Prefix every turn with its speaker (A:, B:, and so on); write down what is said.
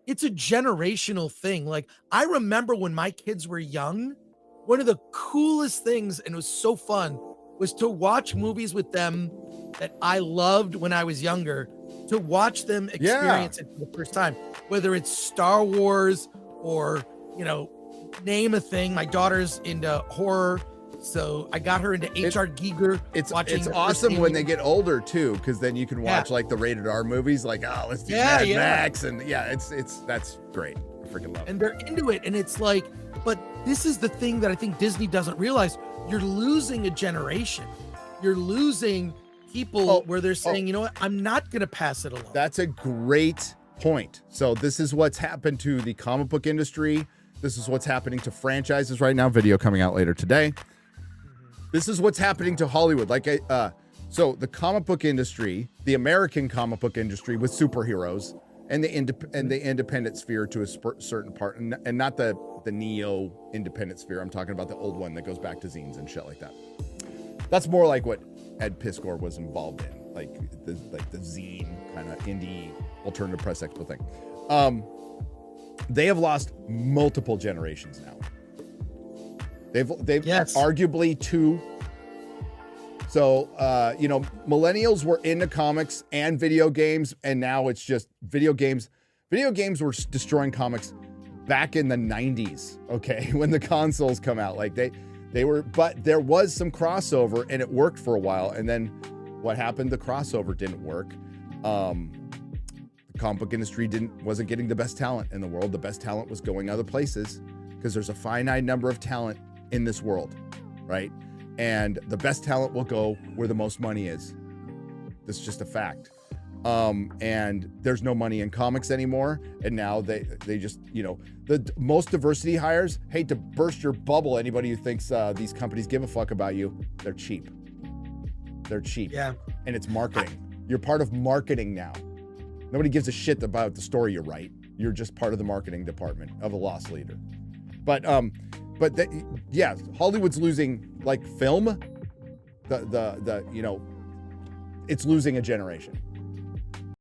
A: it's a generational thing. Like, I remember when my kids were young, one of the coolest things, and it was so fun, was to watch movies with them that I loved when I was younger, to watch them experience it for the first time, whether it's Star Wars or, name a thing. My daughter's into horror, so I got her into H.R. Giger.
B: It's awesome when they get older too, because then you can watch like the rated R movies, like, oh, let's do Mad Max, and that's great. I freaking love it.
A: And they're into it, and it's like, but this is the thing that I think Disney doesn't realize. You're losing a generation. You're losing people where they're saying, you know what, I'm not going to pass it along.
B: That's a great point. So this is what's happened to the comic book industry. This is what's happening to franchises right now. Video coming out later today. This is what's happening to Hollywood. So the comic book industry, the American comic book industry with superheroes and the independent sphere to a certain part, and not the neo independent sphere. I'm talking about the old one that goes back to zines and shit like that. That's more like what Ed Piskor was involved in, like the zine kind of indie alternative press expo thing. They have lost multiple generations now. They've arguably two. So, millennials were into comics and video games, and now it's just video games. Video games were destroying comics back in the 90s, okay, when the consoles come out. Like they were, but there was some crossover, and it worked for a while. And then what happened? The crossover didn't work. The comic book industry wasn't getting the best talent in the world. The best talent was going other places, because there's a finite number of talent in this world, right? And the best talent will go where the most money is. That's just a fact. And there's no money in comics anymore. And now they just, the most diversity hires, hate to burst your bubble, anybody who thinks these companies give a fuck about you, they're cheap. They're cheap.
A: Yeah.
B: And it's marketing. You're part of marketing now. Nobody gives a shit about the story you write. You're just part of the marketing department of a loss leader. But Hollywood's losing, like, film. It's losing a generation.